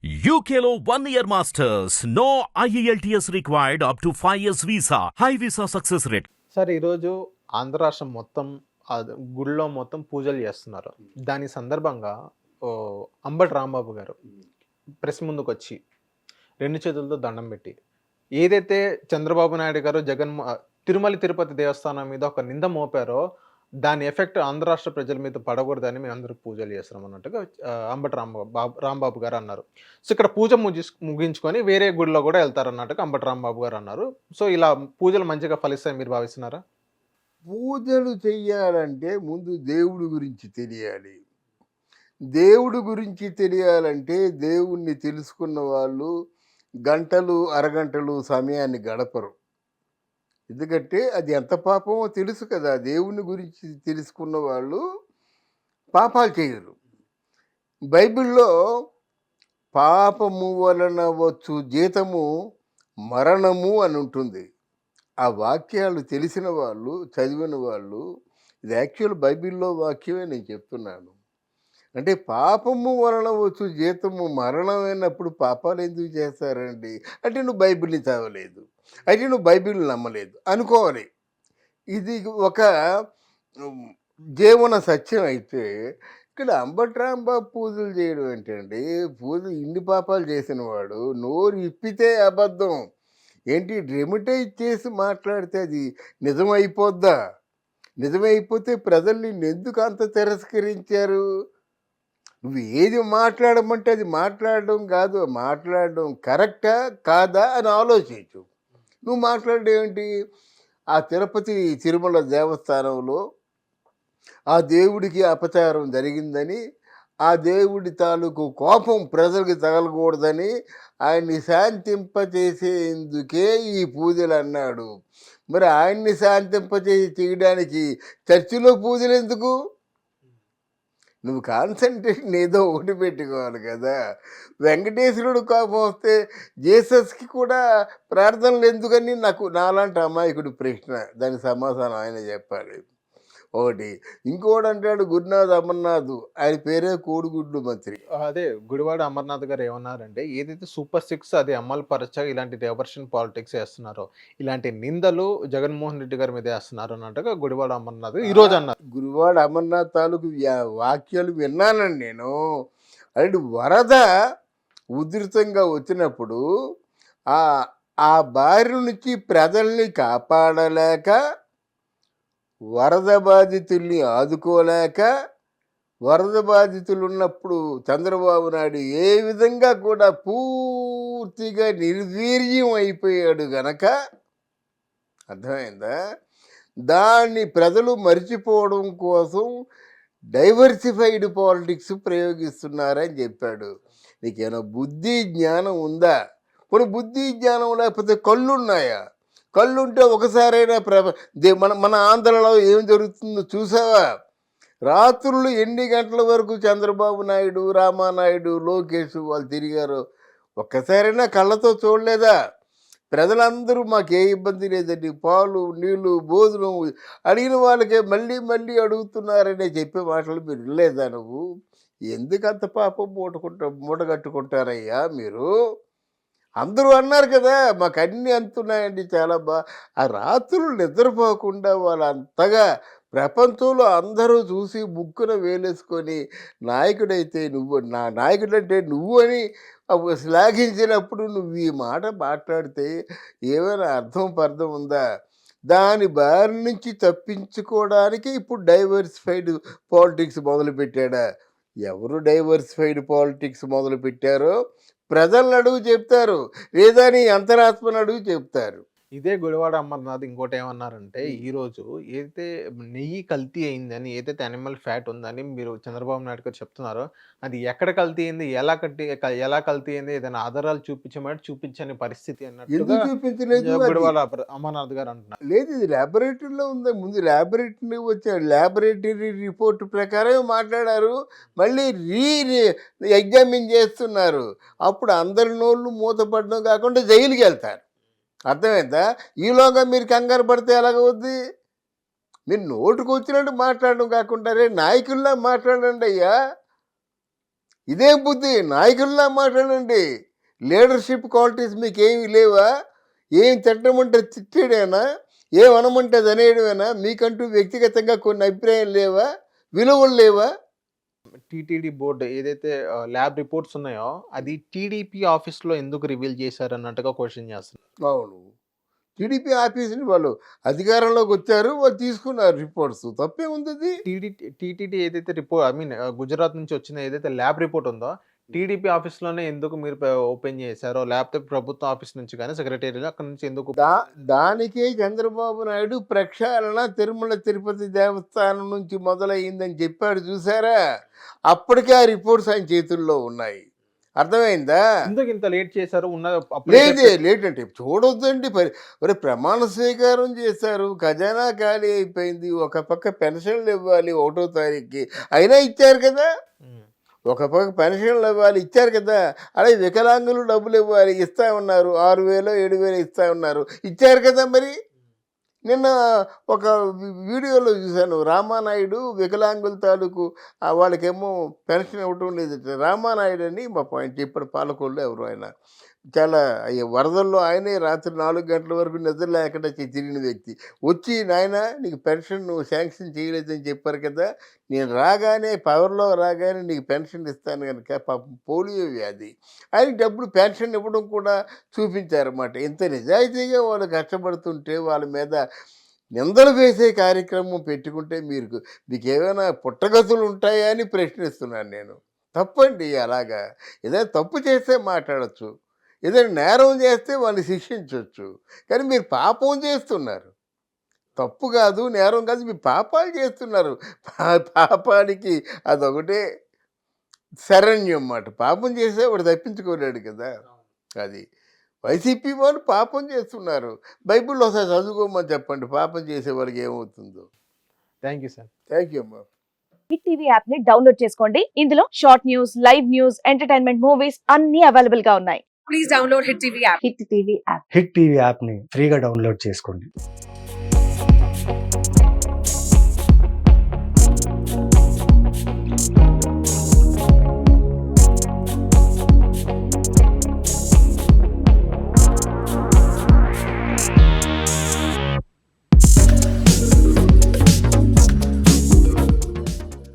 UKLO 1 year masters. No IELTS required up to 5 years visa. High visa success rate. Sir ఈరోజు ఆంధ్ర రాష్ట్రం మొత్తం గుడిలో మొత్తం పూజలు చేస్తున్నారు. దాని సందర్భంగా ఓ, అంబటి రాంబాబు గారు ప్రెస్ ముందుకు వచ్చి 2 చేతులతో దండం పెట్టి ఏదైతే చంద్రబాబు నాయుడు గారు తిరుమల తిరుపతి దేవస్థానం మీద ఒక నింద మోపారో దాని ఎఫెక్ట్ ఆంధ్ర రాష్ట్ర ప్రజల మీద పడకూడదని మేము అందరూ పూజలు చేస్తున్నాం అన్నట్టుగా అంబటి రాంబాబు గారు అన్నారు. సో ఇక్కడ పూజ ముగించుకొని వేరే గుడిలో కూడా వెళ్తారు అన్నట్టుగా అంబటి రాంబాబు గారు అన్నారు. సో ఇలా పూజలు మంచిగా ఫలిస్తాయని మీరు భావిస్తున్నారా? పూజలు చెయ్యాలంటే ముందు దేవుడి గురించి తెలియాలి. దేవుడి గురించి తెలియాలంటే దేవుణ్ణి తెలుసుకున్న వాళ్ళు గంటలు అరగంటలు సమయాన్ని గడపరు. ఎందుకంటే అది ఎంత పాపమో తెలుసు కదా. దేవుని గురించి తెలుసుకున్న వాళ్ళు పాపాలు చేయరు. బైబిల్లో పాపము వలన వచ్చు జీతము మరణము అని ఉంటుంది. ఆ వాక్యాలు తెలిసిన వాళ్ళు, చదివిన వాళ్ళు, ఇది యాక్చువల్ బైబిల్లో వాక్యమే నేను చెప్తున్నాను. అంటే పాపము వలన వచ్చు జీతము మరణమైనప్పుడు పాపాలు ఎందుకు చేస్తారండి? అంటే నువ్వు బైబిల్ని చదవలేదు, అయితే నువ్వు బైబిల్ నమ్మలేదు అనుకోవాలి. ఇది ఒక జీవన సత్యం. అయితే ఇక్కడ అంబటి రాంబాబు పూజలు చేయడం ఏంటండి? పూజలు ఇన్ని పాపాలు చేసిన వాడు నోరు ఇప్పితే అబద్ధం ఏంటి? డ్రెమిటైజ్ చేసి మాట్లాడితే అది నిజమైపోద్దా? నిజమైపోతే ప్రజల్ని ఎందుకు అంత తిరస్కరించారు? నువ్వు ఏది మాట్లాడమంటే అది మాట్లాడడం కాదు, మాట్లాడడం కరెక్టా కాదా అని ఆలోచించు. నువ్వు మాట్లాడేంటి? ఆ తిరుమల దేవస్థానంలో ఆ దేవుడికి అపచారం జరిగిందని, ఆ దేవుడి తాలూకు కోపం ప్రజలకు తగలకూడదని ఆయన్ని శాంతింపచేసేందుకే ఈ పూజలు అన్నాడు. మరి ఆయన్ని చేయడానికి చర్చిలో పూజలు ఎందుకు? నువ్వు కాన్సన్ట్రేషన్ ఏదో ఒకటి పెట్టుకోవాలి కదా. వెంకటేశ్వరుడు కోపం వస్తే జీసస్కి కూడా ప్రార్థనలు ఎందుకని నాలాంటి అమాయకుడి ప్రశ్న. దానికి సమాధానం ఆయన చెప్పాలి. ఒకటి. ఇంకోటి అంటాడు గురునాథ్ అమర్నాథ్, ఆయన పేరే కోడిగుడ్లు మంత్రి. అదే గుడివాడ అమర్నాథ్ గారు ఏమన్నారంటే ఏదైతే సూపర్ 6 అది అమలు పరచ ఇలాంటి డైవర్షన్ పాలిటిక్స్ వేస్తున్నారో, ఇలాంటి నిందలు జగన్మోహన్ రెడ్డి గారి మీద వేస్తున్నారు అన్నట్టుగా గుడివాడ అమర్నాథ్ ఈ రోజు అన్నారు. గుడివాడ అమర్నాథ్ తాలూకు వాక్యాలు విన్నానండి నేను. అంటే వరద ఉధృతంగా వచ్చినప్పుడు ఆ బారి నుంచి ప్రజల్ని కాపాడలేక, వరద బాధితుల్ని ఆదుకోలేక, వరద బాధితులు ఉన్నప్పుడు చంద్రబాబు నాయుడు ఏ విధంగా కూడా పూర్తిగా నిర్వీర్యం అయిపోయాడు గనక, అర్థమైందా? దాన్ని ప్రజలు మర్చిపోవడం కోసం డైవర్సిఫైడ్ పాలిటిక్స్ ప్రయోగిస్తున్నారని చెప్పాడు. నీకేమైనా బుద్ధి జ్ఞానం ఉందా? ఇప్పుడు బుద్ధి జ్ఞానం లేకపోతే కళ్ళున్నాయా? కళ్ళుంటే ఒకసారైనా మన ఆంధ్రలో ఏం జరుగుతుందో చూసావా? రాత్రులు ఎన్ని గంటల వరకు చంద్రబాబు నాయుడు, రామానాయుడు, లోకేష్ వాళ్ళు తిరిగారు? ఒక్కసారైనా కళ్ళతో చూడలేదా? ప్రజలందరూ మాకు ఏ ఇబ్బంది లేదండి, పాలు నీళ్లు భోజనం అడిగిన వాళ్ళకే మళ్ళీ మళ్ళీ అడుగుతున్నారనే చెప్పే మాటలు మీరు వినలేదా? నువ్వు ఎందుకంత పాపం మూటగట్టుకుంటారయ్యా మీరు? అందరూ అన్నారు కదా మాకు అన్నీ అంతున్నాయండి చాలా ఆ రాత్రులు నిద్రపోకుండా వాళ్ళు అంతగా ప్రపంచంలో అందరూ చూసి ముక్కున వేలేసుకొని నాయకుడైతే నువ్వు, నా నాయకుడంటే నువ్వు అని శ్లాఘించినప్పుడు నువ్వు ఈ మాట మాట్లాడితే ఏమైనా పర్థం ఉందా? దాని బారి నుంచి తప్పించుకోవడానికి ఇప్పుడు డైవర్సిఫైడ్ పాలిటిక్స్ మొదలుపెట్టాడా? ఎవరు డైవర్సిఫైడ్ పాలిటిక్స్ మొదలుపెట్టారో ప్రజలను అడుగు చెప్తారు, లేదా నీ అంతరాత్మను అడుగు చెప్తారు. ఇదే గుడివాడ అమర్నాథ్ ఇంకోటి ఏమన్నారంటే, ఈరోజు ఏదైతే నెయ్యి కల్తీ అయిందని, ఏదైతే అనిమల్ ఫ్యాట్ ఉందని మీరు చంద్రబాబు నాయుడు గారు చెప్తున్నారో, అది ఎక్కడ కల్తీ అయింది, ఎలా కల్తీ అయింది, ఏదైనా ఆధారాలు చూపించని పరిస్థితి అన్నట్టు చూపించలేదు గుడివాడ అమర్నాథ్ గారు అంటున్నారు. లేదు, ఇది ల్యాబొరేటరీలో ఉంది. ముందు ల్యాబొరేటరీ వచ్చాడు, ల్యాబొరేటరీ రిపోర్ట్ ప్రకారం మాట్లాడారు, మళ్ళీ ఎగ్జామిన్ చేస్తున్నారు. అప్పుడు అందరి నోళ్ళు మూతపడడం కాకుండా జైలుకి వెళ్తారు. అర్థమైందా? ఈలోగా మీరు కంగారు పడితే ఎలాగవుద్ది? మీరు నోటుకు వచ్చినట్టు మాట్లాడడం కాకుండా రే నాయకుల్లా మాట్లాడండి అయ్యా. ఇదే బుద్ధి, నాయకుల్లా మాట్లాడండి. లీడర్షిప్ క్వాలిటీస్ మీకు ఏమి లేవా? ఏం తిట్టమంటే తిట్టేడేనా, ఏం అనమంటే అది అనేయడమేనా? మీకంటూ వ్యక్తిగతంగా కొన్ని అభిప్రాయాలు లేవా, విలువలు లేవా? టీటీడీ బోర్డు ఏదైతే ల్యాబ్ రిపోర్ట్స్ ఉన్నాయో అది టీడీపీ ఆఫీస్లో ఎందుకు రివీల్ చేశారు అన్నట్టుగా క్వశ్చన్ చేస్తున్నారు. అవును, టీడీపీ ఆఫీస్ని వాళ్ళు అధికారంలోకి వచ్చారు, వాళ్ళు తీసుకున్నారు రిపోర్ట్స్, తప్పే ఉంది అది. టీటీడీ ఏదైతే రిపోర్ట్ గుజరాత్ నుంచి వచ్చిన ఏదైతే ల్యాబ్ రిపోర్ట్ ఉందో టీడీపీ ఆఫీస్లోనే ఎందుకు మీరు ఓపెన్ చేశారో, లేకపోతే ప్రభుత్వ ఆఫీస్ నుంచి కానీ సెక్రటేరియట్ అక్కడ నుంచి ఎందుకు? దానికే చంద్రబాబు నాయుడు ప్రక్షాళన తిరుమల తిరుపతి దేవస్థానం నుంచి మొదలయ్యిందని చెప్పాడు, చూసారా? అప్పటికే ఆ రిపోర్ట్స్ ఆయన చేతుల్లో ఉన్నాయి. అర్థమైందా? ఎందుకు ఇంత లేట్ చేశారు? లేదే, లేట్ అంటే చూడొద్దండి. మరి ప్రమాణ స్వీకారం చేశారు, ఖజానా ఖాళీ అయిపోయింది, ఒక పక్క పెన్షన్లు ఇవ్వాలి 1వ తారీఖుకి, అయినా ఇచ్చారు కదా. ఒక పక్క పెన్షన్లు ఇవ్వాలి, ఇచ్చారు కదా. అలాగే వికలాంగులు డబ్బులు ఇవ్వాలి, ఇస్తా ఉన్నారు, 6,000 7,000 ఇస్తా ఉన్నారు, ఇచ్చారు కదా. మరి నిన్న ఒక వీడియోలో చూశాను, రామానాయుడు వికలాంగుల తాలూకు వాళ్ళకేమో పెన్షన్ ఇవ్వటం లేదు. రామానాయుడు అని మా పాయింట్ ఇప్పుడు పాలకొల్లు ఎవరు ఆయన, చాలా వరదల్లో ఆయనే రాత్రి 4 గంటల వరకు నిద్ర లేకుండా తిరిగిన వ్యక్తి వచ్చి, నాయన నీకు పెన్షన్ నువ్వు శాంక్షన్ చేయలేదని చెప్పారు కదా, నేను రాగానే పవర్లో రాగానే నీకు పెన్షన్ ఇస్తాను కనుక, పాపం పోలియో వ్యాధి, ఆయనకి డబ్బులు పెన్షన్ ఇవ్వడం కూడా చూపించారన్నమాట. ఇంత నిజాయితీగా వాళ్ళు కష్టపడుతుంటే వాళ్ళ మీద నిందలు వేసే కార్యక్రమం పెట్టుకుంటే మీకు ఏమైనా పుట్టగతులు ఉంటాయా అని ప్రశ్నిస్తున్నాను నేను. తప్పండి అలాగా. ఏదైనా తప్పు చేస్తే మాట్లాడచ్చు, ఏదైనా నేరం చేస్తే వాళ్ళని శిక్షించవచ్చు, కానీ మీరు పాపం చేస్తున్నారు. తప్పు కాదు, నేరం కాదు, మీరు పాపాలు చేస్తున్నారు. పాపానికి అదొకటే శరణ్యం అన్నమాట. పాపం చేసేవాడు తప్పించుకోలేడు కదా. అది వైసీపీ వాళ్ళు పాపం చేస్తున్నారు. బైబిల్లో ఒకసారి చదువుకోమని చెప్పండి, పాపం చేసేవాళ్ళకి ఏమవుతుందో. Thank you sir. Thank you అమ్మా. హిట్ టీవీ యాప్ ని డౌన్లోడ్ చేసుకోండి. ఇందులో short news, live news, entertainment movies అన్ని అవైలబుల్ గా ఉన్నాయి. Please download hit TV app. Hit TV app. Hit TV యాప్ని ఫ్రీగా డౌన్లోడ్ చేసుకోండి.